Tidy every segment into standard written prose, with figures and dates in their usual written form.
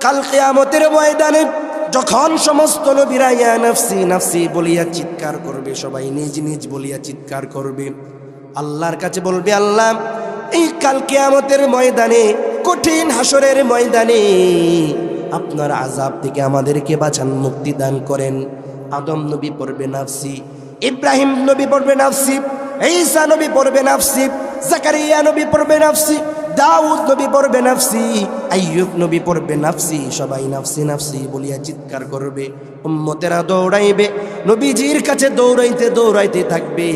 কাল কিয়ামতের ময়দানে যখন সমস্ত নবীরা ইয়া নাফসি নাফসি বলিয়া চিৎকার করবে, সবাই নিজ নিজ বলিয়া চিৎকার করবে, আল্লাহর কাছে বলবে, আল্লাহ এই কাল কিয়ামতের ময়দানে, কঠিন হাসরের ময়দানে আপনার আযাব থেকে আমাদেরকে বাঁচান, মুক্তি দান করেন। আদম নবী পড়বে নাফসি, ইব্রাহিম নবী পড়বে নাফসি, ঈসা নবী পড়বে নাফসি, জাকারিয়া নবী পড়বে নাফসি, দাউদ নবী পড়বে নাফসি, আইয়ুব নবী পড়বে নাফসি। সবাই নাফসি নাফসি বলিয়া চিৎকার করবে। উম্মতেরা দৌড়াইবে, নবীজির কাছে দৌড়াইতে দৌড়াইতে থাকবে।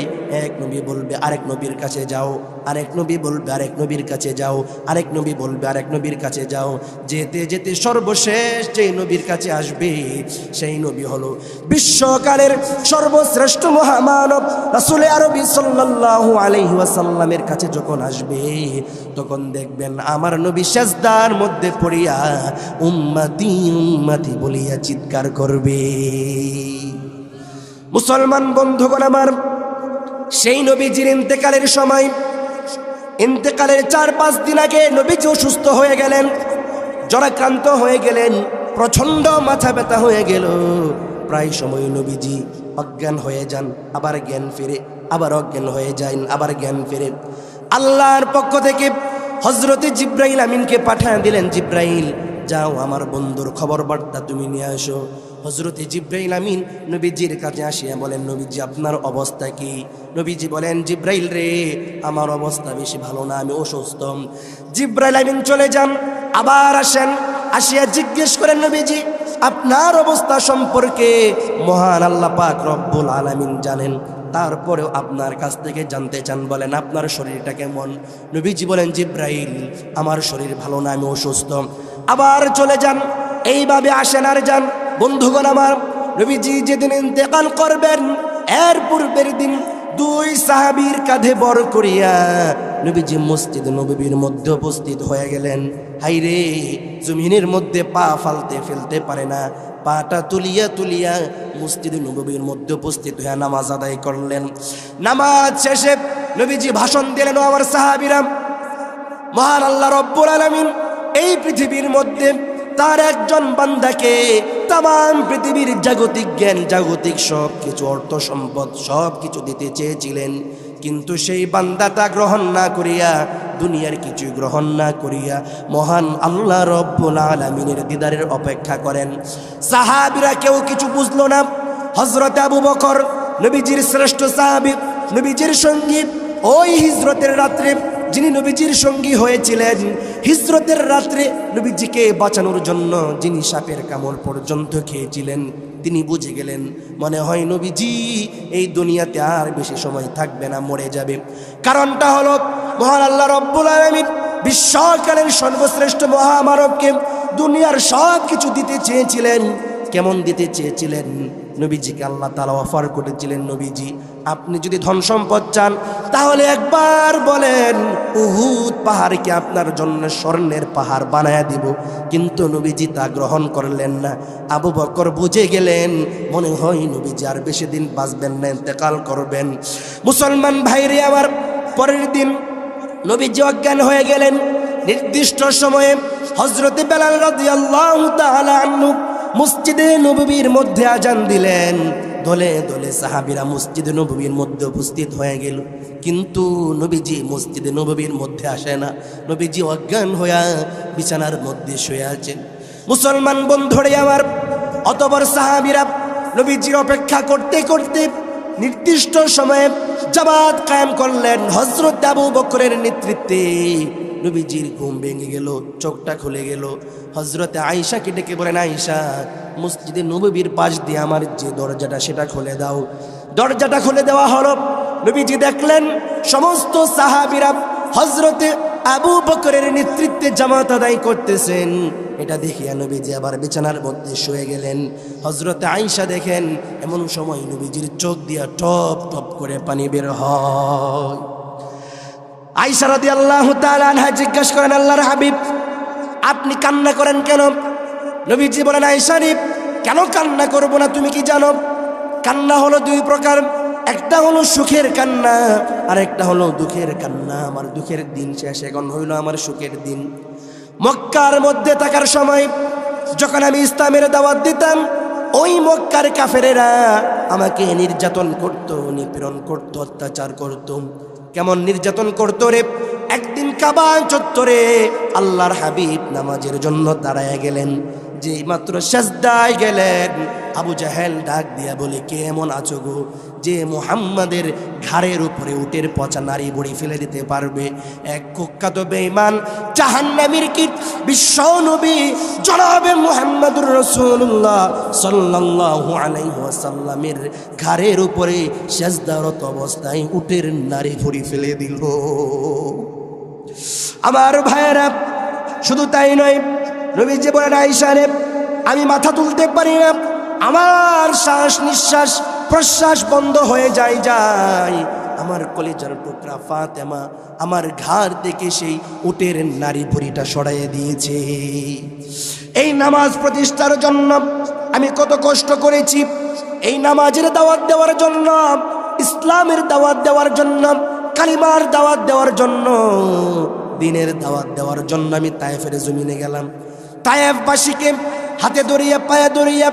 এক নবী বলবে আরেক নবীর কাছে যাও, আরেক নবী বলবে আরেক নবীর কাছে যাও, আরেক নবী বলবে আরেক নবীর কাছে যাও। যেতে যেতে সর্বশেষ যেই নবীর কাছে আসবে সেই নবী হলো বিশ্বকালের সর্বশ্রেষ্ঠ মহামানব রাসূল আরবি সাল্লাল্লাহু আলাইহি ওয়াসাল্লামের কাছে যখন আসবে, তখন দেখবেন আমার নবী সিজদার মধ্যে পড়িয়া উম্মতি উম্মতি বলিয়া চিৎকার করবে। মুসলমান বন্ধুগণ আমার, সেই নবীজির ইন্তেকালের সময়, ইন্তেকালের 4-5 দিন আগে নবীজি অসুস্থ হয়ে গেলেন, জ্বরাক্রান্ত হয়ে গেলেন, প্রচণ্ড মাথা ব্যথা হয়ে গেল। প্রায় সময় নবীজি অজ্ঞান হয়ে যান, আবার জ্ঞান ফিরে, আবার অজ্ঞান হয়ে যান, আবার জ্ঞান ফিরে। আল্লাহর পক্ষ থেকে হযরতে জিব্রাইল আমিনকে পাঠিয়ে দিলেন, জিব্রাইল যাও আমার বন্ধুর খবর বার্তা তুমি নিয়ে আসো। হযরতে জিব্রাইল আমিন নবীজির কাছে আসিয়া বলেন, নবীজি আপনার অবস্থা কি? নবীজি বলেন, জিব্রাইল রে আমার অবস্থা বেশি ভালো না, আমি অসুস্থ। জিব্রাইল আমিন চলে যান, আবার আসেন, আসিয়া জিজ্ঞেস করেন, নবীজি আপনার অবস্থা সম্পর্কে মহান আল্লাহ পাক রব্বুল আলামিন জানেন, তারপরেও আপনার কাছ থেকে জানতে চান, বলেন আপনার শরীরটা কেমন? নবীজি বলেন, জিব্রাইল আমার শরীর ভালো না, আমি অসুস্থ। আবার চলে যান, এইভাবে আসেন আর যান। বন্ধুগণ আমার, নবীজি যেদিন ইন্তেকাল করবেন এর পূর্বের দিন 2 সাহাবীর কাঁধে বর করিয়া নবীজি মসজিদ নববীর মধ্যে উপস্থিত হয়ে গেলেন। হাইরে, জমিনের মধ্যে পা ফেলতে পারে না, পাটা তুলিয়া তুলিয়া মসজিদ নববীর মধ্যে উপস্থিত হয়ে নামাজ আদায় করলেন। নামাজ শেষে নবীজি ভাষণ দিলেন, ও আমার সাহাবীরা, মহান আল্লাহ রব্বুল আলামিন এই পৃথিবীর মধ্যে তার একজন বান্দাকে তাম পৃথিবীর জাগতিক জ্ঞান, জাগতিক সব কিছু, অর্থ সম্পদ সব কিছু দিতে চেয়েছিলেন, কিন্তু সেই বান্দাটা গ্রহণ না করিয়া, দুনিয়ার কিছু গ্রহণ না করিয়া মহান আল্লাহ রব্বুল আলামিনের দিদারের অপেক্ষা করেন। সাহাবীরা কেউ কিছু বুঝলো না। হযরত আবু বকর নবীজির শ্রেষ্ঠ সাহাবী, নবীজির সঙ্গী, ওই হিজরতের রাত্রে যিনি নবীজির সঙ্গী হয়েছিলেন, হিজরতের রাত্রে নবীজিকে বাঁচানোর জন্য যিনি সাপের কামড় পর্যন্ত খেয়েছিলেন, তিনি বুঝে গেলেন মনে হয় নবীজি এই দুনিয়াতে আর বেশি সময় থাকবে না, মরে যাবে। কারণটা হলো মহান আল্লাহ রব্বুল আলামিন বিশ্বকালের সর্বশ্রেষ্ঠ মহামানবকে দুনিয়ার সব কিছু দিতে চেয়েছিলেন। কেমন দিতে চেয়েছিলেন? নবীজিকে আল্লাহ তাআলা অফার করেছিলেন, নবীজি আপনি যদি ধন সম্পদ চান তাহলে একবার বলেন উহুদ পাহাড়কে আপনার জন্য স্বর্ণের পাহাড় বানায়া দিব। কিন্তু নবীজি তা গ্রহণ করলেন না। আবু বকর বুঝে গেলেন মনে হয় নবীজি আর বেশি দিন বাঁচবেন না, ইন্তেকাল করবেন। মুসলমান ভাইরে আমার, পরের দিন নবীজি অজ্ঞান হয়ে গেলেন। নির্দিষ্ট সময়ে হযরতে বেলাল রাদিয়াল্লাহু তাআলা আনহু মসজিদে নববীর মধ্যে আজান দিলেন। দলে দলে সাহাবীরা মসজিদে নববীর মধ্যে উপস্থিত হয়ে গেল, কিন্তু নবীজি মসজিদে নববীর মধ্যে আসে না। নবীজি অজ্ঞান হইয়া বিছানার মধ্যে শুয়ে আছেন। মুসলমান বন্ধুরে আমার, অতঃপর সাহাবীরা নবীজির অপেক্ষা করতে করতে নির্দিষ্ট সময়ে জামাত কায়েম করলেন হযরত আবু বকরের নেতৃত্বে। নবীজির ঘুম ভেঙে গেল, চোখটা খুলে গেল। হযরতে আয়েশাকে ডেকে বলেন, আয়েশা মসজিদে নববীর পাশ দিয়ে আমার যে দরজাটা সেটা খুলে দাও। দরজাটা খুলে দেওয়া হলো। নবীজি দেখলেন সমস্ত সাহাবীরা হযরতে আবু বকরের নেতৃত্বে জামাত আদায় করতেছেন। এটা দেখিয়া নবীজি আবার বিছানার মধ্যে শুয়ে গেলেন। হযরতে আয়েশা দেখেন এমন সময় নবীজির চোখ দিয়া টপ টপ করে পানি বের হয়। আয়েশা রাদিয়াল্লাহু তাআলা আনহা জিজ্ঞাসা করেন, আল্লাহর হাবিব আপনি কান্না করেন কেন? নবীজি বলেন, আয়েশা রে কেন কান্না করব না, তুমি কি জানো? কান্না হলো 2 প্রকার, একটা হলো সুখের কান্না আর একটা হলো দুঃখের কান্না। আমার দুঃখের দিন শেষ, এখন হইল আমার সুখের দিন। মক্কার মধ্যে থাকার সময় যখন আমি ইসলামের দাওয়াত দিতাম ওই মক্কার কাফেরেরা আমাকে নির্যাতন করত, নিপীড়ন করত, অত্যাচার করত। কেমন নির্যাতন করত রে! একদিন কাবা চত্বরে আল্লাহর হাবিব নামাজের জন্য দাঁড়ায় গেলেন, যে মাত্র সেজদায় গেলেন আবু জাহেল ডাক দিয়া বলে, কে এমন আছো গো যে মুহাম্মাদের ঘাড়ের উপরে উটের পচা নারী বুড়ি ফেলে দিতে পারবে? এক কুখ্যাত বেঈমান জাহান্নামীর কীট বিশ্ব নবী জনাবে মুহাম্মদুর রাসূলুল্লাহ সাল্লাল্লাহু আলাইহি ওয়াসাল্লামের ঘাড়ের উপরে সেজদারত অবস্থায় উটের নারী বুড়ি ফেলে দিল। আমার ভাইয়েরা, শুধু তাই নয়, নবীজি বলেন, আয়েশা রে, আমি মাথা তুলতে পারি না, আমার শ্বাস নিঃশ্বাস প্রশ্বাস বন্ধ হয়ে যায়। আমার কলিজার টুকরা ফাতেমা আমার ঘাড় থেকে সেই উটের নারী ভুঁড়িটা সরাইয়ে দিয়েছে। এই নামাজ প্রতিষ্ঠার জন্য আমি কত কষ্ট করেছি, এই নামাজের দাওয়াত দেওয়ার জন্য, ইসলামের দাওয়াত দেওয়ার জন্য, কালিমার দাওয়াত দেওয়ার জন্য, দিনের দাওয়াত দেওয়ার জন্য আমি তায়েফের জমিনে গেলাম। তায়েফবাসীকে হাতে ধরিয়া পায়ে ধরিয়া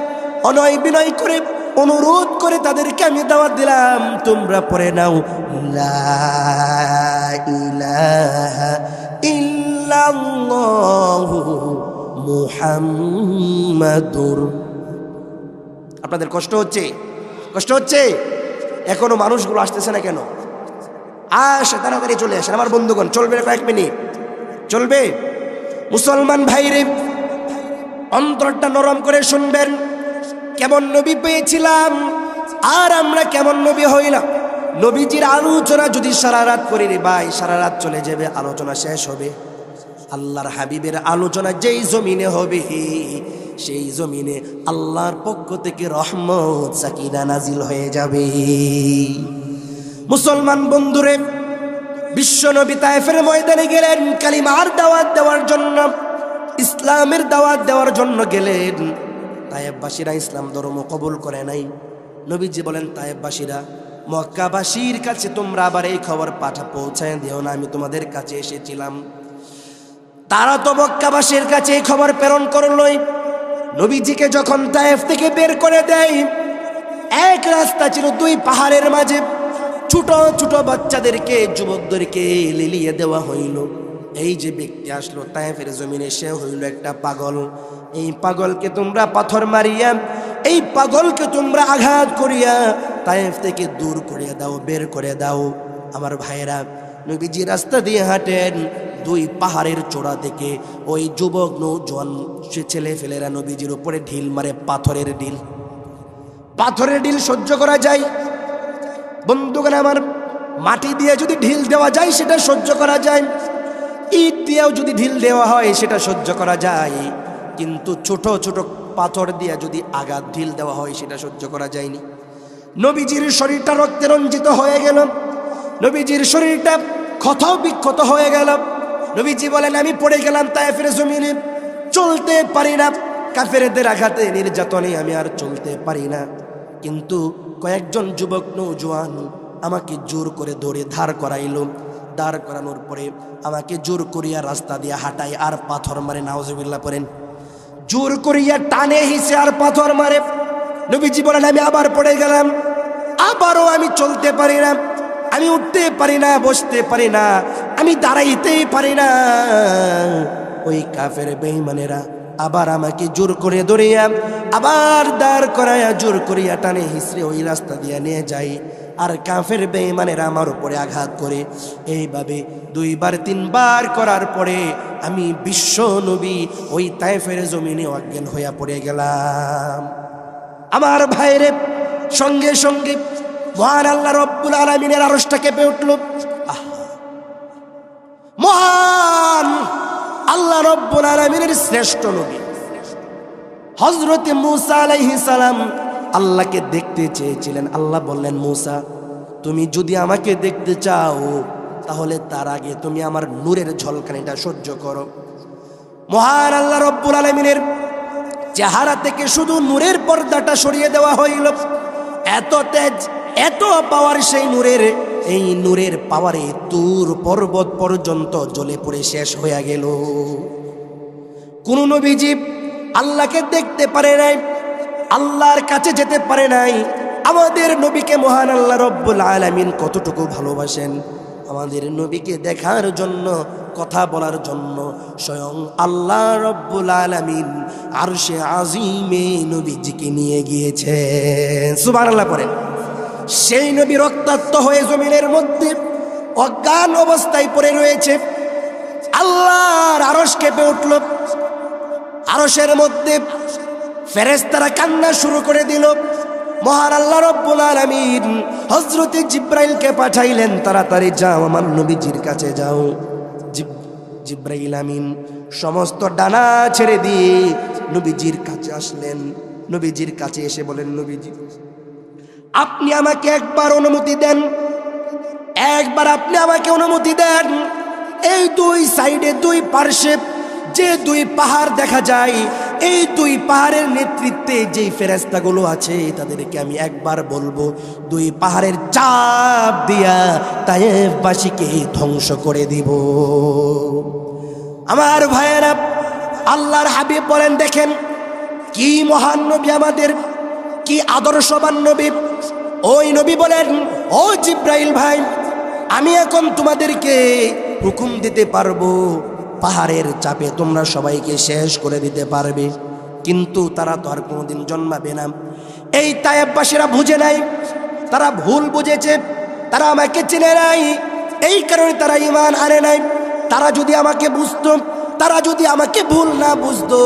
অনয় বিনয় করে অনুরোধ করে তাদেরকে আমি দাওয়াত দিলাম, তোমরা পড়ে নাও লা ইলাহা ইল্লাল্লাহু মুহাম্মাদুর। আপনাদের কষ্ট হচ্ছে? কষ্ট হচ্ছে? এখনো মানুষগুলো আসতেছে না কেন? আসে, তাড়াতাড়ি চলে আসেন আমার বন্ধুগণ। চলবে কয়েক মিনিট, চলবে? মুসলমান ভাইরে, অন্তরটা নরম করে শুনবেন। কেমন নবী পেয়েছিলাম আর আমরা কেমন নবী হইলাম। নবীজির আলোচনা যদি সারা রাত করি রে ভাই, সারা রাত চলে যাবে, আলোচনা শেষ হবে। আল্লাহর হাবিবের আলোচনা যেই জমিনে হবে, সেই জমিনে আল্লাহর পক্ষ থেকে রহমত সাকিনা নাজিল হয়ে যাবে। মুসলমান বন্ধুরে, বিশ্ব নবী তায়েফের ময়দানে গেলেন কালিমার দাওয়াত দেওয়ার জন্য, ইসলামের দাওয়াত দেওয়ার জন্য গেলেন। তায়েফবাসীরা ইসলাম ধর্ম কবুল করে নাই। নবীজি বলেন, তায়েফবাসীরা, মক্কাবাসীর কাছে তোমরা আবার এই খবর পৌঁছায় দিও না, আমি তোমাদের কাছে এসেছিলাম। তারা তো মক্কাবাসীর কাছে এই খবর প্রেরণ করলই। নবীজিকে যখন তায়েফ থেকে বের করে দেয়, এক রাস্তা ছিল দুই পাহাড়ের মাঝে, ছোট ছোট বাচ্চাদেরকে, যুবকদেরকে লিলিয়ে দেওয়া হইল। এই যে ব্যক্তি আসলো তায়েফের জমিনে, সে হইল একটা পাগল। এই পাগলকে তোমরা পাথর মারিয়া, এই পাগলকে তোমরা আঘাত করিয়া তায়েফ থেকে দূর করিয়া দাও, বের করে দাও। আমার ভাইয়েরা, নবীজি রাস্তা দিয়ে হাঁটেন, দুই পাহাড়ের চূড়া থেকে ওই যুবক নৌজওয়ান সে ছেলে ফেলেরা নবীজির উপরে ঢিল মারে, পাথরের ঢিল। পাথরের ঢিল সহ্য করা যায় বন্ধুগণ আমার? মাটি দিয়ে যদি ঢিল দেওয়া যায় সেটা সহ্য করা যায়, ইট দিয়েও যদি ঢিল দেওয়া হয় সেটা সহ্য করা যায়, কিন্তু ছোট ছোট পাথর দিয়ে যদি আঘাত ঢিল দেওয়া হয় সেটা সহ্য করা যায়নি। নবীজির শরীরটা রক্তে রঞ্জিত হয়ে গেল, নবীজির শরীরটা ক্ষত বিক্ষত হয়ে গেল। নবীজি বলেন, আমি পড়ে গেলাম তায়েফের জমিনে, চলতে পারি না, কাফেরদের আঘাতে নির্যাতনে আমি আর চলতে পারি না। কিন্তু কয়েকজন যুবক নৌজওয়ান আমাকে জোর করে ধরে ধার করাইল। দাঁড় করানোর পরে আমাকে জোর করিয়া রাস্তা দিয়ে হাঁটাই আর পাথর মারে। নাউজুবিল্লাহ পড়েন। জোর করিয়া টানে হিসে আর পাথর মারে। নবীজি বলেন, আমি আবার পড়ে গেলাম, আবারও আমি চলতে পারি না, আমি উঠতে পারি না, বসতে পারি না, আমি দাঁড়াইতেই পারি না। ওই কাফের বেঈমানেরা আবার আমাকে জোর করে ধরিয়া, আবার দাঁড় করাইয়া জোর করিয়া টানে হিসড়ে ওই রাস্তা দিয়ে নিয়ে যাই, আর কাফের বেঈমানেরা আমার উপরে আঘাত করে। এইভাবে দুইবার তিনবার করার পরে আমি বিশ্ব নবী ওই তায়েফের জমিনে অজ্ঞান হইয়া পড়ে গেলাম। আমার ভাইরে, সঙ্গে সঙ্গে মহান আল্লাহ রব্বুল আলামিনের আরশটা কেঁপে উঠল। মহান আল্লাহ রব্বুল আলামিনের শ্রেষ্ঠ নবী হযরত মূসা আলাইহিস সালাম আল্লাহকে দেখতে চেয়েছিলেন। আল্লাহ বললেন, মূসা, তুমি যদি আমাকে দেখতে চাও তাহলে তার আগে তুমি আমার নূরের ঝলকানিটা সহ্য করো। মহান আল্লাহ রব্বুল আলামিনের চেহারা থেকে শুধু নূরের পর্দাটা সরিয়ে দেওয়া হইল। এত তেজ, এত পাওয়ার সেই নূরের, এই নূরের পাওয়ারে তুর পর্বত পর্যন্ত জ্বলে পড়ে শেষ হয়ে গেল। কোন নবীজি আল্লাহকে দেখতে পারে নাই, আল্লাহর কাছে যেতে পারে নাই। আমাদের নবীকে মহান আল্লাহ রব্বুল আলামিন কতটুকু ভালোবাসেন, আমাদের নবীকে দেখার জন্য, কথা বলার জন্য স্বয়ং আল্লাহ রব্বুল আলামিন আরশে আজিমে নবীজিকে নিয়ে গিয়েছেন। সুবহানাল্লাহ পড়েন। সেই নবী রক্তাক্ত হয়ে জমিনের মধ্যে অজ্ঞান অবস্থায় পড়ে রয়েছে। আল্লাহর আরশ কেঁপে উঠল। আরশের মধ্যে ফেরেশতারা কান্না শুরু করে দিল। মহান আল্লাহ রব্বুল আলামিন হযরতে জিব্রাইলকে পাঠাইলেন, তাড়াতাড়ি যাও আমার নবীজির কাছে যাও। জিব্রাইল আমিন সমস্ত ডানা ছেড়ে দিয়ে নবীজির কাছে আসলেন। নবীজির কাছে এসে বলেন, নবীজি আপনি আমাকে একবার অনুমতি দেন, একবার আপনি আমাকে অনুমতি দেন। এই দুই সাইডে, দুই পার্শ্বে যে দুই পাহাড় দেখা যায়, এই দুই পাহাড়ের নেতৃত্বে যেই ফেরেশতাগুলো আছে তাদেরকে আমি একবার বলবো, দুই পাহাড়ের চাপ দিয়া তায়েফবাসীকে ধ্বংস করে দিব। আমার ভাইয়েরা, আল্লাহর হাবিব বলেন, দেখেন কি মহান নবী আমাদের, কি আদর্শবান নবী। ওই নবী বলেন, ও জিব্রাইল ভাই, আমি এখন তোমাদেরকে হুকুম দিতে পারবো, পাহাড়ের চাপে তোমরা সবাইকে শেষ করে দিতে পারবে, কিন্তু তারা তো আর কোনোদিন জন্মাবে না। এই তায়েফবাসীরা বুঝে নাই, তারা ভুল বুঝেছে, তারা আমাকে চিনে নাই, এই কারণে তারা ঈমান আনে নাই। তারা যদি আমাকে বুঝতো, তারা যদি আমাকে ভুল না বুঝতো,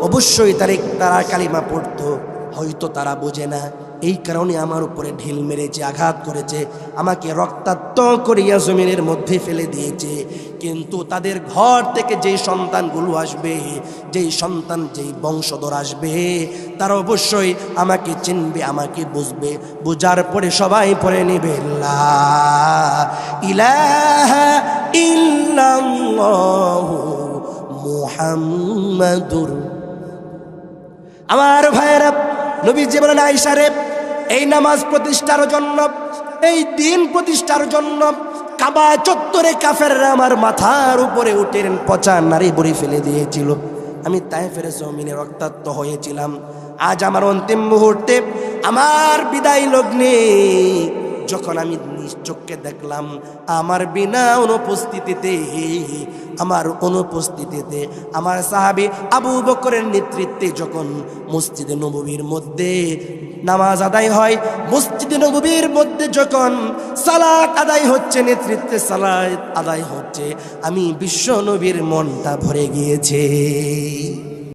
অবশ্যই তারা কালিমা পড়তো। হয়তো তারা বোঝে না, এই কারণে আমার উপরে ঢিল মেরেছে, আঘাত করেছে, আমাকে রক্তাক্ত করিয়া জমিনের মধ্যে ফেলে দিয়েছে। কিন্তু তাদের ঘর থেকে যেই সন্তানগুলো আসবে, যেই সন্তান, যেই বংশধর আসবে, তারা অবশ্যই আমাকে চিনবে, আমাকে বুঝবে। বুঝার পরে সবাই পড়ে নিবে লা ইলাহা ইল্লাল্লাহু মুহাম্মাদুর। আমার ভাইয়েরা, নবীজি বলেন, আয়েশা রে, এই নামাজ প্রতিষ্ঠার জন্য, এই দিন প্রতিষ্ঠার জন্য কাবা চত্বরে কাফেররা আমার মাথার উপরে উঠে পচা নারী বড়ি ফেলে দিয়েছিল। আমি তায়েফের জমিনে রক্তাক্ত হয়েছিলাম। আজ আমার অন্তিম মুহূর্তে, আমার বিদায় লগ্নে যখন আমি নিজ চোখে দেখলাম, আমার বিনা অনুপস্থিতিতে, আমার সাহাবী আবু বকরের নেতৃত্বে যখন মসজিদে নববীর মধ্যে নামাজ আদায় হয়, মসজিদে নববীর মধ্যে যখন সালাত আদায় হচ্ছে, নেতৃত্বে সালাত আদায় হচ্ছে, আমি বিশ্ব নবীর মনটা ভরে গিয়েছে।